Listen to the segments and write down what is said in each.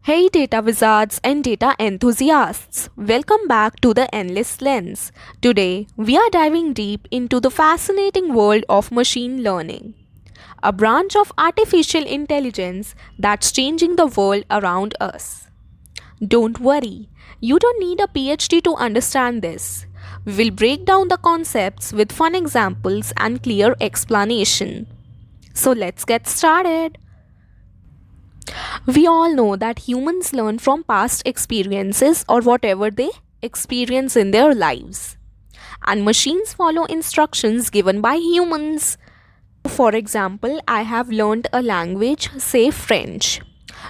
Hey, data wizards and data enthusiasts, welcome back to the Endless Lens. Today, we are diving deep into the fascinating world of machine learning, a branch of artificial intelligence that's changing the world around us. Don't worry, you don't need a PhD to understand this. We will break down the concepts with fun examples and clear explanation. So let's get started. We all know that humans learn from past experiences or whatever they experience in their lives. And machines follow instructions given by humans. For example, I have learned a language, say French.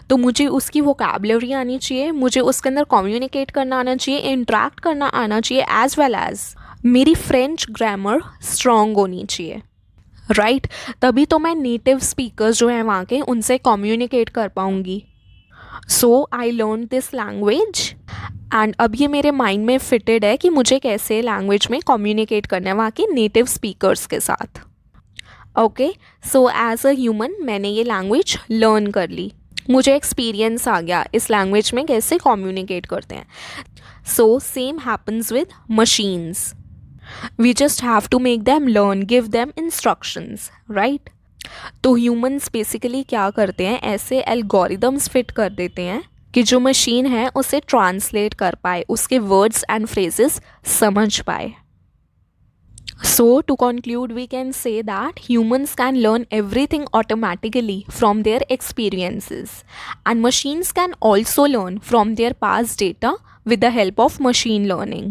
तो मुझे उसकी vocabulary आनी चाहिए, मुझे उसके अंदर communicate करना आना चाहिए, इंटरेक्ट करना आना चाहिए, एज वेल एज मेरी फ्रेंच ग्रामर स्ट्रॉन्ग होनी चाहिए, राइट तभी तो मैं नेटिव स्पीकर्स जो हैं वहाँ के उनसे कम्युनिकेट कर पाऊँगी. So I learn this language and अब ये मेरे माइंड में फिटेड है कि मुझे कैसे लैंग्वेज में कम्युनिकेट करना है वहाँ के नेटिव स्पीकर्स के साथ. Okay, so as a human मैंने ये लैंग्वेज लर्न कर ली, मुझे एक्सपीरियंस आ गया इस लैंग्वेज में कैसे कम्युनिकेट करते हैं. So same happens with machines. We just have to make them learn, give them instructions, right? तो ह्यूमंस बेसिकली क्या करते हैं, ऐसे एल्गोरिदम्स फिट कर देते हैं कि जो मशीन है उसे ट्रांसलेट कर पाए, उसके वर्ड्स एंड फ्रेजेस समझ पाए. So to conclude, we can say that humans can learn everything automatically from their experiences, and machines can also learn from their past data with the help of machine learning.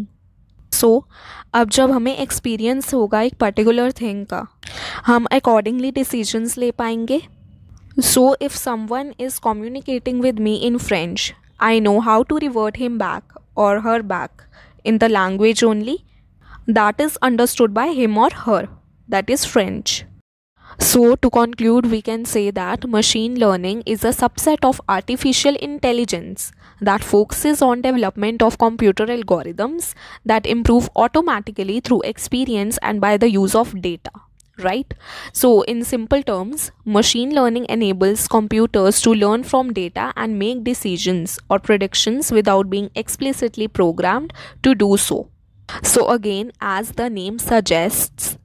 सो अब जब हमें experience होगा एक particular thing का, हम accordingly decisions ले पाएंगे. So if someone is communicating with me in French, I know how to revert him back or her back in the language only that is understood by him or her, that is French. So to conclude, we can say that machine learning is a subset of artificial intelligence that focuses on development of computer algorithms that improve automatically through experience and by the use of data, right? So in simple terms, machine learning enables computers to learn from data and make decisions or predictions without being explicitly programmed to do so. So again as the name suggests,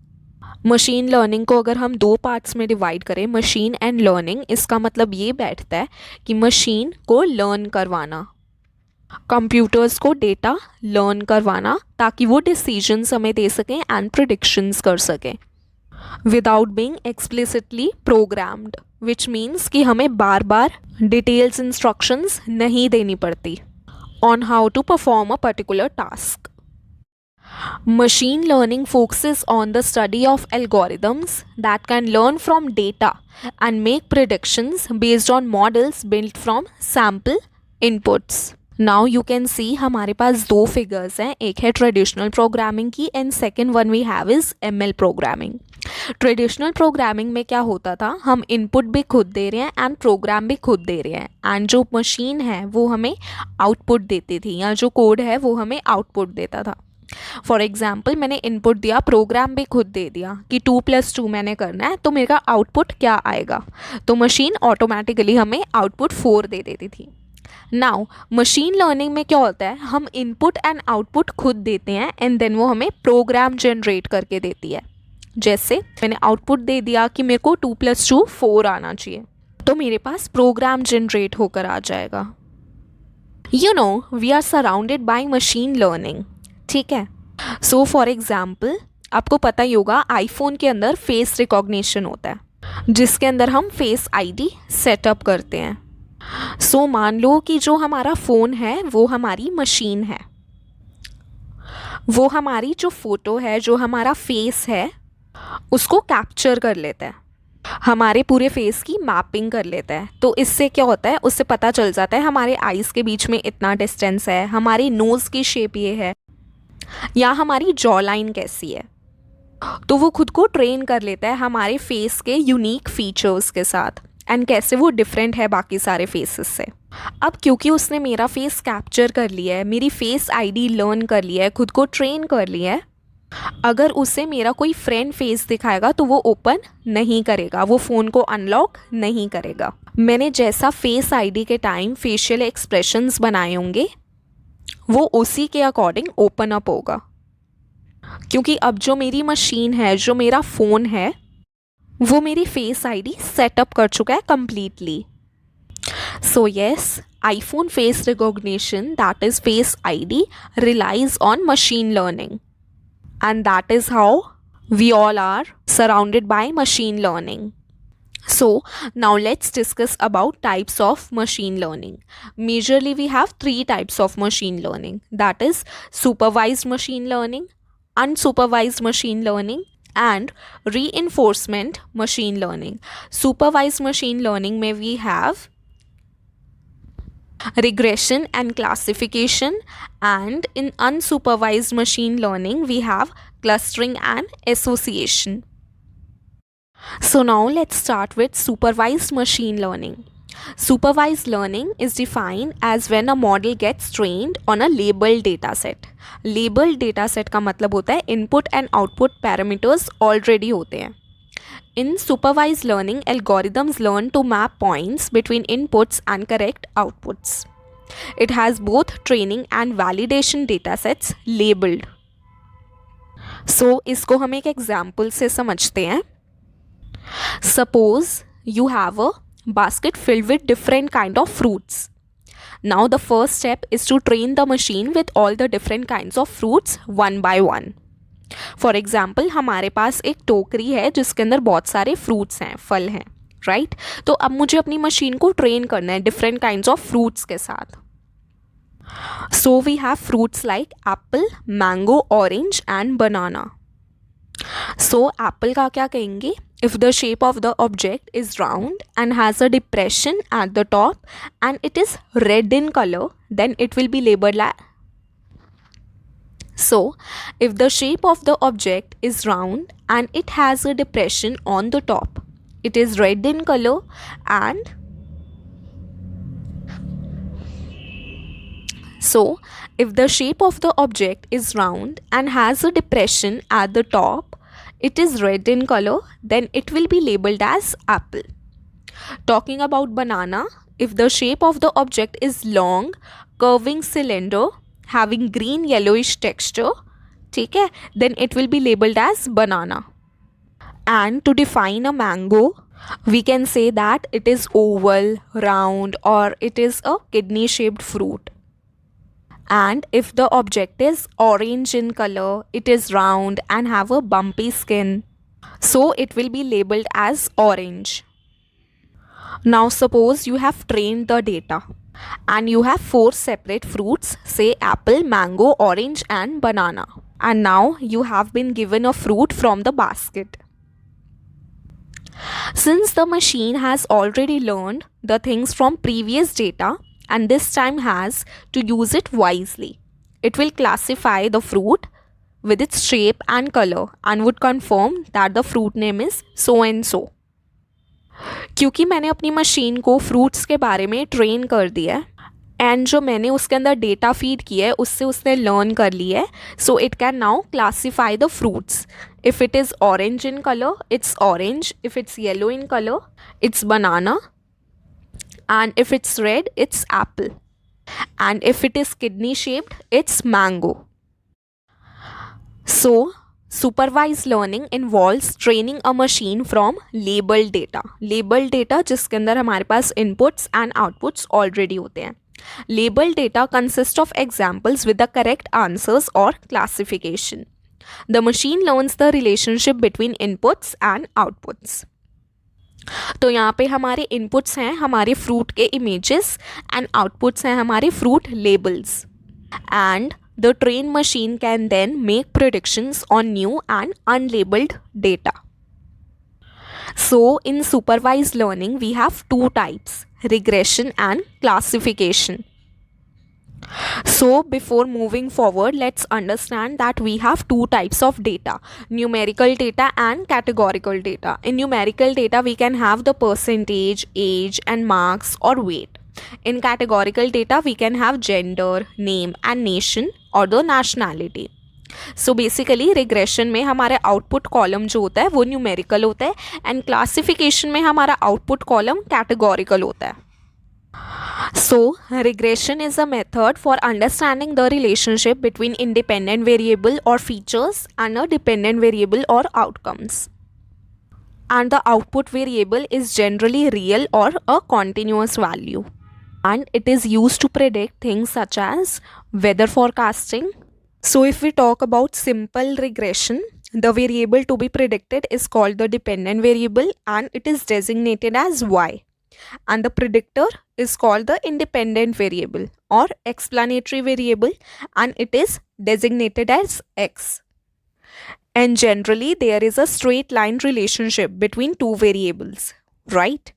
machine learning को अगर हम दो parts में divide करें, machine and learning, इसका मतलब ये बैठता है कि मशीन को लर्न करवाना, कंप्यूटर्स को डेटा लर्न करवाना ताकि वो डिसीजंस हमें दे सकें एंड प्रिडिक्शंस कर सकें without being explicitly programmed, which means कि हमें बार बार डिटेल्स इंस्ट्रक्शंस नहीं देनी पड़ती on how to perform a particular task. Machine learning focuses on the study of algorithms that can learn from data and make predictions based on models built from sample inputs. Now you can see हमारे पास दो figures हैं, एक है traditional programming की and second one we have is ML programming. Traditional programming में क्या होता था, हम इनपुट भी खुद दे रहे हैं एंड प्रोग्राम भी खुद दे रहे हैं, एंड जो मशीन है वो हमें आउटपुट देती थी, या जो कोड है वो हमें आउटपुट देता था. फॉर एग्जाम्पल मैंने इनपुट दिया, प्रोग्राम भी खुद दे दिया कि 2+2 मैंने करना है, तो मेरा आउटपुट क्या आएगा, तो मशीन ऑटोमेटिकली हमें आउटपुट 4 दे देती थी. नाउ मशीन लर्निंग में क्या होता है, हम इनपुट एंड आउटपुट खुद देते हैं एंड देन वो हमें प्रोग्राम जनरेट करके देती है. जैसे मैंने आउटपुट दे दिया कि मेरे को 2+2 4 आना चाहिए, तो मेरे पास प्रोग्राम जनरेट होकर आ जाएगा. You know we are surrounded by machine learning, ठीक है. सो फॉर एग्जाम्पल आपको पता ही होगा आईफोन के अंदर फेस रिकॉग्निशन होता है जिसके अंदर हम फेस आईडी सेटअप करते हैं. सो मान लो कि जो हमारा फ़ोन है वो हमारी मशीन है, वो हमारी जो फ़ोटो है, जो हमारा फेस है उसको कैप्चर कर लेता है, हमारे पूरे फेस की मैपिंग कर लेता है. तो इससे क्या होता है, उससे पता चल जाता है हमारे आईज़ के बीच में इतना डिस्टेंस है, हमारी नोज़ की शेप ये है, या हमारी जॉ लाइन कैसी है. तो वो खुद को ट्रेन कर लेता है हमारे फेस के यूनिक फीचर्स के साथ एंड कैसे वो डिफरेंट है बाकी सारे फेसेस से. अब क्योंकि उसने मेरा फेस कैप्चर कर लिया है, मेरी फेस आईडी लर्न कर लिया है, खुद को ट्रेन कर लिया है, अगर उसे मेरा कोई फ्रेंड फेस दिखाएगा तो वो ओपन नहीं करेगा, वो फ़ोन को अनलॉक नहीं करेगा। मैंने जैसा फेस आईडी के टाइम फेशियल एक्सप्रेशंस बनाए होंगे वो उसी के अकॉर्डिंग ओपन अप होगा, क्योंकि अब जो मेरी मशीन है, जो मेरा फ़ोन है, वो मेरी फेस आईडी सेटअप कर चुका है completely. So yes, iPhone face recognition, that is Face ID, relies on machine learning. And that is how we all are surrounded by machine learning. So now let's discuss about types of machine learning. Majorly we have three types of machine learning. That is supervised machine learning, unsupervised machine learning, and reinforcement machine learning. Supervised machine learning में we have regression and classification, and in unsupervised machine learning we have clustering and association. So now let's start with supervised machine learning. Supervised learning is defined as when a model gets trained on a labeled dataset. Labeled dataset का मतलब होता है input and output parameters already होते हैं. In supervised learning, algorithms learn to map points between inputs and correct outputs. It has both training and validation datasets labeled. So, इसको हम एक example से समझते हैं. Suppose you have a basket filled with different kind of fruits. Now the first step is to train the machine with all the different kinds of fruits one by one. For example हमारे पास एक टोकरी है जिसके अंदर बहुत सारे fruits हैं, फल हैं, राइट? तो अब मुझे अपनी मशीन को ट्रेन करना है डिफरेंट काइंड्स ऑफ फ्रूट्स के साथ. So we have fruits like apple, mango, orange and banana. So apple का क्या कहेंगे? If the shape of the object is round and has a depression at the top and it is red in colour, then it will be labelled as. So, if the shape of the object is round and it has a depression on the top, it is red in color, and so if the shape of the object is round and has a depression at the top, it is red in color, then it will be labeled as apple. Talking about banana, if the shape of the object is long, curving cylinder having green yellowish texture, ठीक है, then it will be labeled as banana. And to define a mango, we can say that it is oval, round, or it is a kidney shaped fruit. And if the object is orange in color, it is round and have a bumpy skin, so it will be labeled as orange. Now suppose you have trained the data and you have 4 separate fruits, say apple, mango, orange and banana, and now you have been given a fruit from the basket. Since the machine has already learned the things from previous data and this time has to use it wisely, it will classify the fruit with its shape and color and would confirm that the fruit name is so and so. क्योंकि मैंने अपनी machine को fruits के बारे में train कर दिया है एंड जो मैंने उसके अंदर डेटा फीड किया है उससे उसने लर्न कर लिया है, so it can now classify the fruits. If it is orange in colour, it's orange. If it's yellow in colour, it's banana. And if it's red, it's Apple. And if it is kidney shaped, it's mango. So supervise learning involves training a machine from labelled data. Labelled data जिसके अंदर हमारे पास inputs and outputs already होते हैं. Labelled data consist of examples with the correct answers और classification. The machine learns the relationship between inputs and outputs. तो यहाँ पे हमारे इनपुट्स हैं हमारे फ्रूट के इमेजेस एंड आउटपुट्स हैं हमारे fruit labels. And the trained machine can then make predictions on new and unlabeled data. So in supervised learning we have two types, regression and classification. So before moving forward, let's understand that we have two types of data, numerical data and categorical data. In numerical data we can have the percentage, age and marks or weight. In categorical data we can have gender, name and nation or the nationality. So basically regression में हमारे output column जो होता है वो numerical होता है and classification में हमारा आउटपुट कॉलम कैटेगोरिकल होता है. So, regression is a method for understanding the relationship between independent variable or features and a dependent variable or outcomes. And the output variable is generally real or a continuous value. And it is used to predict things such as weather forecasting. So, if we talk about simple regression, the variable to be predicted is called the dependent variable and it is designated as y. And the predictor is called the independent variable or explanatory variable and it is designated as x. And generally there is a straight line relationship between two variables, right?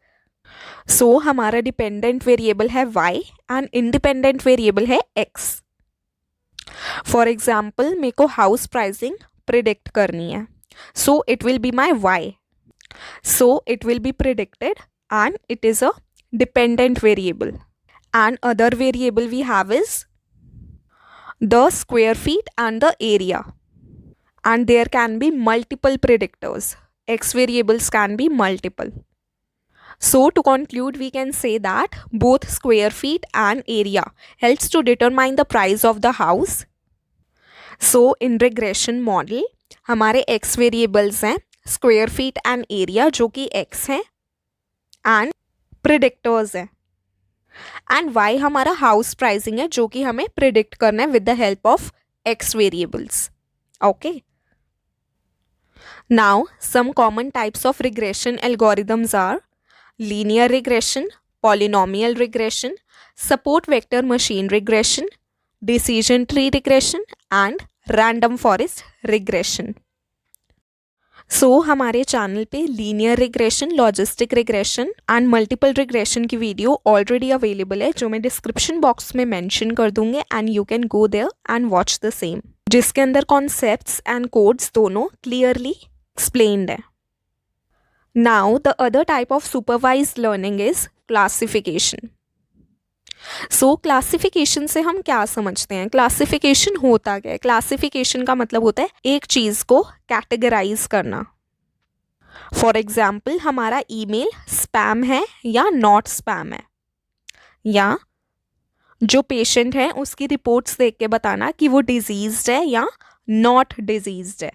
So हमारा dependent variable है y and independent variable है x. For example, मेरे को house pricing predict करनी है. So it will be my y. So it will be predicted and it is a dependent variable. And other variable we have is the square feet and the area. And there can be multiple predictors. X variables can be multiple. So to conclude, we can say that both square feet and area helps to determine the price of the house. So in regression model, हमारे x variables हैं square feet and area जो कि x हैं and predictors है and y हमारा house pricing है जो कि हमें predict करना है with the help of x variables. Okay. Now some common types of regression algorithms are linear regression, polynomial regression, support vector machine regression, decision tree regression and random forest regression. सो हमारे channel पे linear regression, logistic regression and multiple regression की video already available है जो मैं description box में mention कर दूंगी and you can go there and watch the same, जिसके अंदर कॉन्सेप्ट्स एंड कोड्स दोनों क्लियरली एक्सप्लेन्ड है. Now the other type of supervised learning is classification. So classification से हम क्या समझते हैं? क्लासिफिकेशन होता क्या है? क्लासिफिकेशन का मतलब होता है एक चीज को कैटेगराइज करना. फॉर एग्जाम्पल, हमारा ईमेल स्पैम है या नॉट स्पैम है, या जो पेशेंट है उसकी रिपोर्ट्स देख के बताना कि वो डिजीज्ड है या नॉट डिजीज्ड है.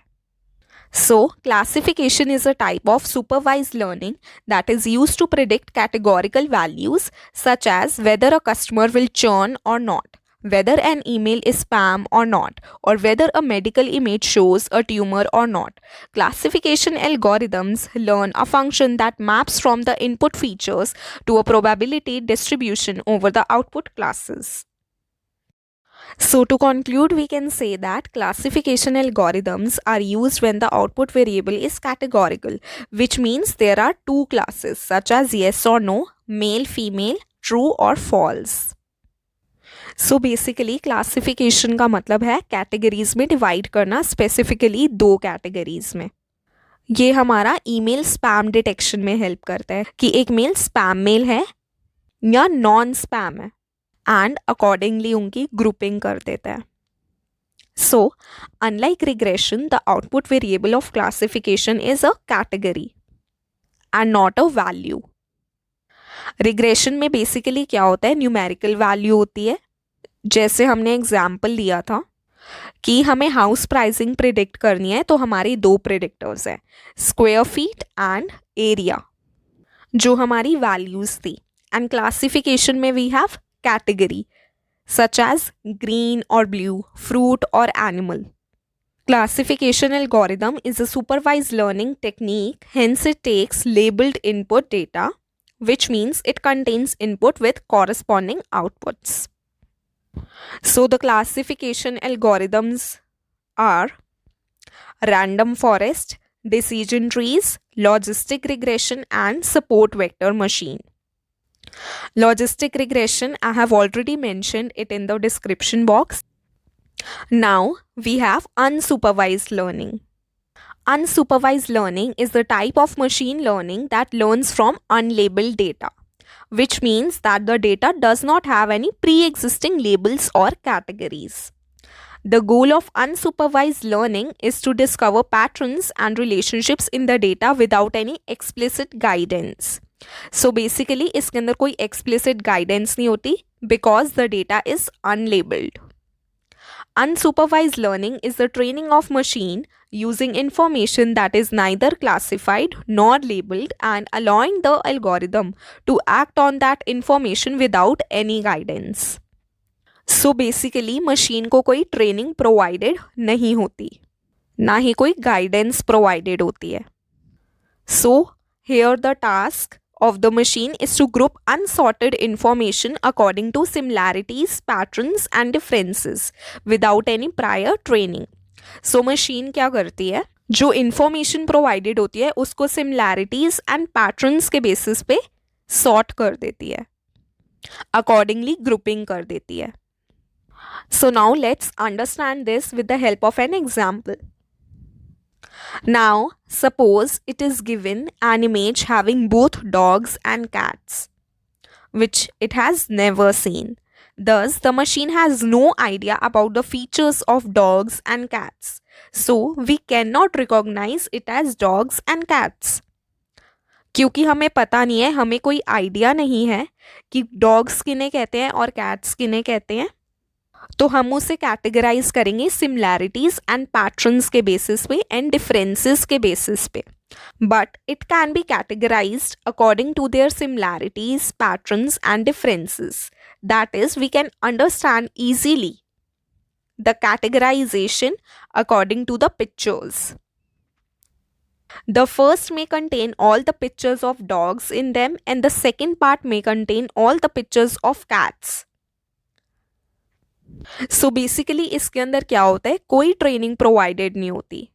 So, classification is a type of supervised learning that is used to predict categorical values such as whether a customer will churn or not, whether an email is spam or not, or whether a medical image shows a tumor or not. Classification algorithms learn a function that maps from the input features to a probability distribution over the output classes. So to conclude, we can say that classification algorithms are used when the output variable is categorical, which means there are two classes such as yes or no, male, female, true or false. So basically classification का मतलब है categories में divide करना, specifically दो categories में. ये हमारा email spam detection में help करता है कि एक मेल spam मेल है या non spam है and accordingly उनकी grouping कर देता है. So, unlike regression, the output variable of classification is a category and not a value. Regression में basically क्या होता है? Numerical value होती है. जैसे हमने एग्जाम्पल लिया था कि हमें हाउस प्राइसिंग प्रिडिक्ट करनी है, तो हमारी दो प्रिडिक्टर्स हैं, स्क्वायर फीट एंड एरिया, जो हमारी वैल्यूज थी. एंड क्लासिफिकेशन में we have category such as green or blue, fruit or animal. Classification algorithm is a supervised learning technique, hence it takes labeled input data, which means it contains input with corresponding outputs. So the classification algorithms are random forest, decision trees, logistic regression and support vector machine. Logistic regression, I have already mentioned it in the description box. Now we have unsupervised learning. Unsupervised learning is the type of machine learning that learns from unlabeled data, which means that the data does not have any pre-existing labels or categories. The goal of unsupervised learning is to discover patterns and relationships in the data without any explicit guidance. So basically इसके अंदर कोई explicit guidance नहीं होती because the data is unlabeled. Unsupervised learning is the training of machine using information that is neither classified nor labeled and allowing the algorithm to act on that information without any guidance. So basically machine को कोई training provided नहीं होती, ना ही कोई guidance provided होती है. So here the task of the machine is to group unsorted information according to similarities, patterns and differences without any prior training. So machine क्या करती है, जो information provided होती है उसको similarities and patterns के basis पे sort कर देती है, accordingly grouping कर देती है. So now let's understand this with the help of an example. Now, suppose it is given an image having both dogs and cats, which it has never seen. Thus, the machine has no idea about the features of dogs and cats. So, we cannot recognize it as dogs and cats. क्योंकि हमें पता नहीं है, हमें कोई idea नहीं है कि डॉग्स किन्हें कहते हैं और कैट्स किन्हें कहते हैं, तो हम उसे कैटेगराइज करेंगे सिमिलैरिटीज एंड पैटर्न्स के बेसिस पे एंड डिफरेंसेस के बेसिस पे. But it can be categorised according to their similarities, patterns and differences. That is we can understand easily the categorisation according to the pictures. The first may contain all the pictures of dogs in them and the second part may contain all the pictures of cats. So basically इसके अंदर क्या होता है, कोई training provided नहीं होती.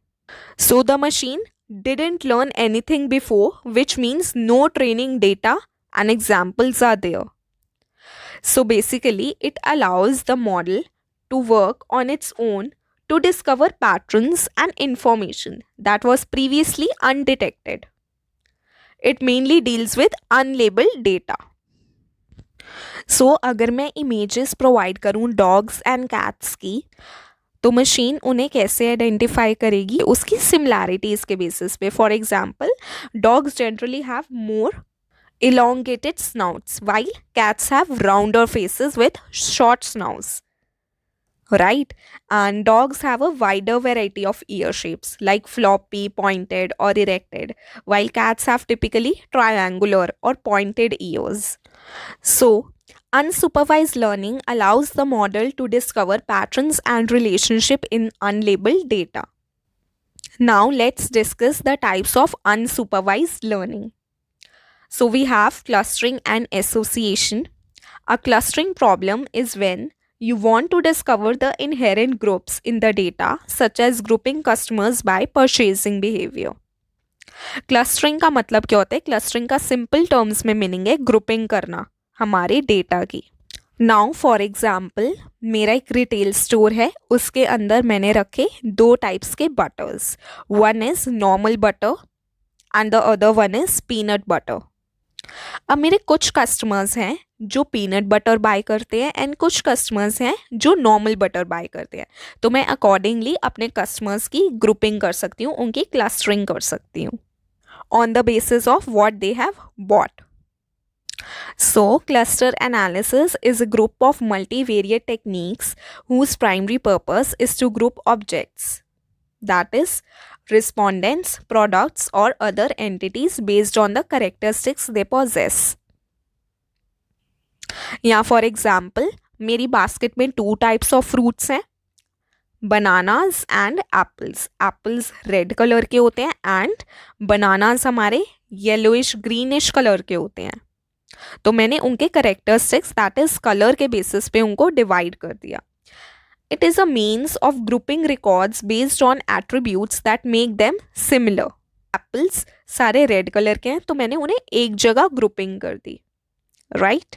So the machine didn't learn anything before, which means no training data and examples are there. So basically it allows the model to work on its own to discover patterns and information that was previously undetected. It mainly deals with unlabeled data. So अगर मैं images provide करूँ dogs and cats की, तो machine उन्हें कैसे identify करेगी, उसकी similarities के बेसिस पे. For example, dogs generally have more elongated snouts while cats have rounder faces with short snouts. Right? And dogs have a wider variety of ear shapes like floppy, pointed or erected, while cats have typically triangular or pointed ears. So unsupervised learning allows the model to discover patterns and relationship in unlabeled data. Now let's discuss the types of unsupervised learning. So we have clustering and association. A clustering problem is when you want to discover the inherent groups in the data, such as grouping customers by purchasing behavior. Clustering का मतलब क्या होता है? Clustering का simple terms में meaning है grouping करना हमारे data की. Now for example, मेरा एक रिटेल स्टोर है, उसके अंदर मैंने रखे दो टाइप्स के buttress. One is normal butter and the other one is peanut butter. अब मेरे कुछ कस्टमर्स हैं जो पीनट बटर बाय करते हैं एंड कुछ कस्टमर्स हैं जो नॉर्मल बटर बाय करते हैं. तो मैं अकॉर्डिंगली अपने कस्टमर्स की ग्रुपिंग कर सकती हूँ, उनकी क्लस्टरिंग कर सकती हूँ on the basis of what they have bought. So cluster analysis is a group of multivariate techniques whose primary purpose is to group objects, that is respondents, products or other entities based on the characteristics they possess. यहाँ for example मेरी basket में 2 types of fruits हैं, bananas and apples. Apples red colour के होते हैं and bananas हमारे yellowish greenish colour के होते हैं. तो मैंने उनके करेक्टरिस्टिक्स दैट इज कलर के बेसिस पे उनको डिवाइड कर दिया. It is a means of grouping records based on attributes that make them similar. Apples सारे रेड कलर के हैं तो मैंने उन्हें एक जगह ग्रुपिंग कर दी. Right?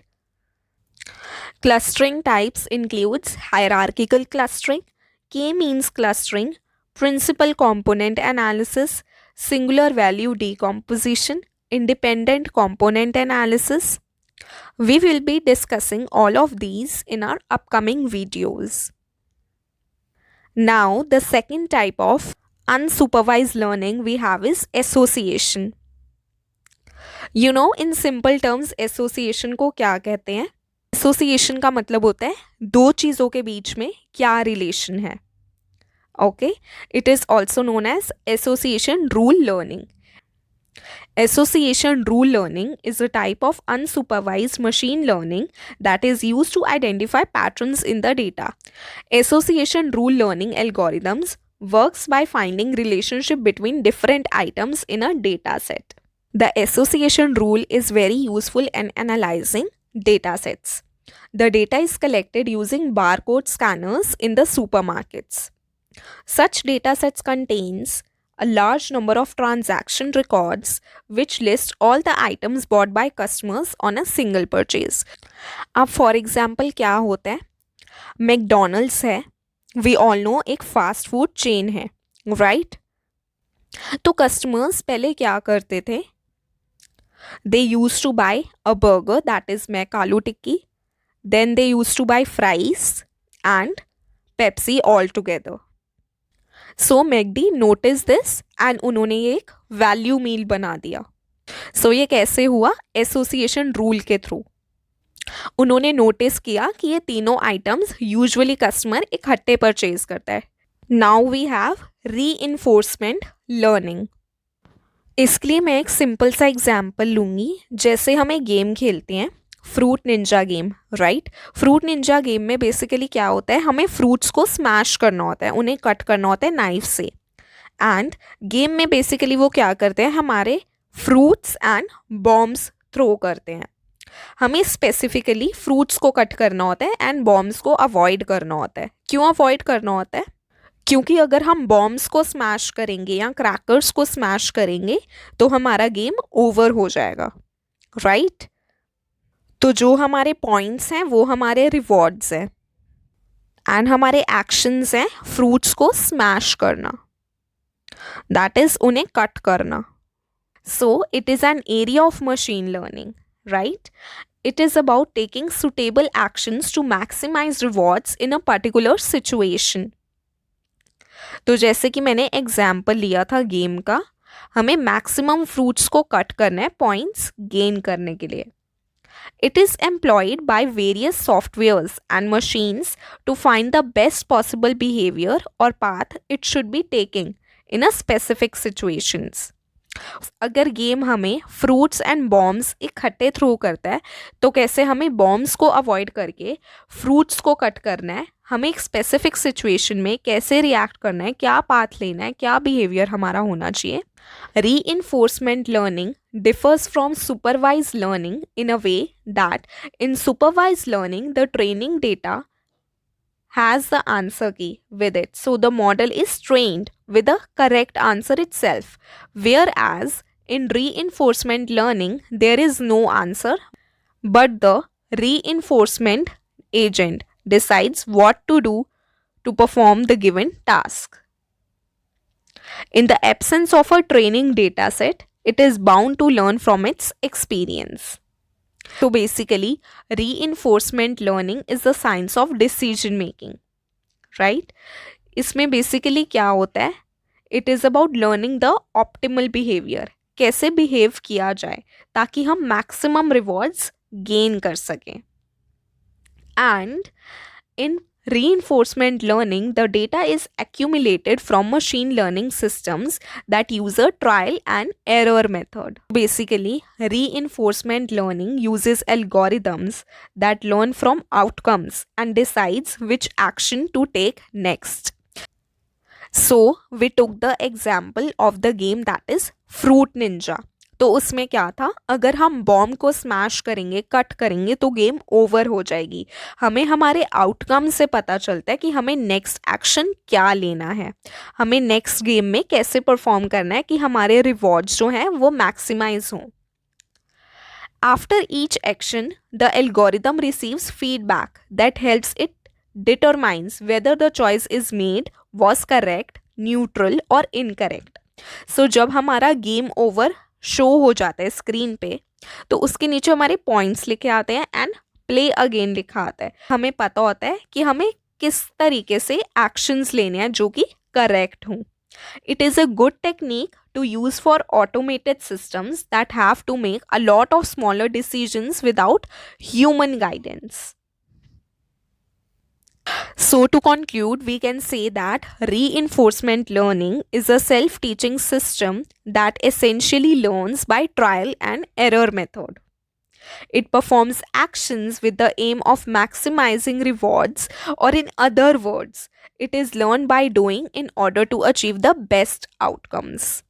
Clustering types includes hierarchical clustering, K-means clustering, principal component analysis, singular value decomposition, independent component analysis. We will be discussing all of these in our upcoming videos. Now, the second type of unsupervised learning we have is association. You know, in simple terms, association को क्या कहते हैं? Association का मतलब होता है दो चीज़ों के बीच में क्या रिलेशन है. Okay, it is also known as association rule learning. Association rule learning is a type of unsupervised machine learning that is used to identify patterns in the data. Association rule learning algorithms works by finding relationship between different items in a data set. The association rule is very useful in analyzing data sets. The data is collected using barcode scanners in the supermarkets. Such data sets contains a large number of transaction records which list all the items bought by customers on a single purchase. अब for example क्या होता है? McDonald's है, we all know एक fast food chain है, right? तो customers पहले क्या करते थे? They used to buy a burger, that is Mac Aloo Tikki. Then they used to buy fries and Pepsi all together. So McD noticed this and उन्होंने एक value मील बना दिया. So ये कैसे हुआ? एसोसिएशन रूल के थ्रू. उन्होंने नोटिस किया कि ये तीनों आइटम्स यूजुअली कस्टमर इकट्ठे परचेज करता है. Now we have reinforcement learning. इसके लिए मैं एक सिंपल सा एग्जाम्पल लूँगी. जैसे हम एक गेम खेलते हैं, fruit Ninja game, right. Fruit Ninja game में बेसिकली क्या होता है, हमें फ्रूट्स को स्मैश करना होता है, उन्हें कट करना होता है नाइफ से. एंड गेम में बेसिकली वो क्या करते हैं, हमारे फ्रूट्स एंड बॉम्ब्स थ्रो करते हैं. हमें स्पेसिफिकली फ्रूट्स को कट करना होता है एंड बॉम्ब्स को अवॉइड करना होता है. क्यों अवॉइड करना होता है? क्योंकि अगर हम बॉम्ब्स को स्मैश करेंगे या क्रैकर्स को स्मैश करेंगे तो हमारा गेम ओवर हो जाएगा, राइट. तो जो हमारे पॉइंट्स हैं वो हमारे रिवॉर्ड्स हैं एंड हमारे एक्शंस हैं फ्रूट्स को स्मैश करना, दैट इज उन्हें कट करना. So it is an area of machine learning, right. It is about taking suitable actions to maximize rewards in a particular situation. तो जैसे कि मैंने एग्जाम्पल लिया था गेम का, हमें मैक्सिमम फ्रूट्स को कट करना है पॉइंट्स गेन करने के लिए. It is employed by various softwares and machines to find the best possible behavior or path it should be taking in a specific situations. अगर गेम हमें फ्रूट्स एंड बॉम्ब्स इकट्ठे throw करता है तो कैसे हमें बॉम्ब्स को अवॉइड करके फ्रूट्स को कट करना है, हमें एक स्पेसिफिक सिचुएशन में कैसे रिएक्ट करना है, क्या पाथ लेना है, क्या बिहेवियर हमारा होना चाहिए. Reinforcement learning differs from supervised learning in a way that in supervised learning the training data has the answer key with it. So the model is trained with the correct answer itself. Whereas in reinforcement learning there is no answer but the reinforcement agent decides what to do to perform the given task. In the absence of a training data set, it is bound to learn from its experience. So basically, reinforcement learning is the science of decision making, right? इसमें basically क्या होता है? It is about learning the optimal behavior. कैसे behave किया जाए ताकि हम maximum rewards gain कर सकें. And in reinforcement learning, the data is accumulated from machine learning systems that use a trial and error method. Basically, reinforcement learning uses algorithms that learn from outcomes and decides which action to take next. So, we took the example of the game that is Fruit Ninja. तो उसमें क्या था, अगर हम bomb को smash करेंगे, cut करेंगे तो गेम ओवर हो जाएगी. हमें हमारे आउटकम से पता चलता है कि हमें नेक्स्ट एक्शन क्या लेना है, हमें नेक्स्ट गेम में कैसे परफॉर्म करना है कि हमारे रिवॉर्ड्स जो हैं वो मैक्सिमाइज हों. After each action the algorithm receives feedback that helps it determines whether the choice is made was correct, neutral और इनकरेक्ट. सो जब हमारा गेम ओवर शो हो जाता है स्क्रीन पे तो उसके नीचे हमारे पॉइंट्स लिखे आते हैं एंड प्ले अगेन लिखा आता है. हमें पता होता है कि हमें किस तरीके से एक्शंस लेने हैं जो कि करेक्ट हों. It is a good technique to use for automated systems that have to make a lot of smaller decisions without human guidance. So, to conclude, we can say that reinforcement learning is a self teaching system that essentially learns by trial and error method. It performs actions with the aim of maximizing rewards, or in other words, it is learned by doing in order to achieve the best outcomes.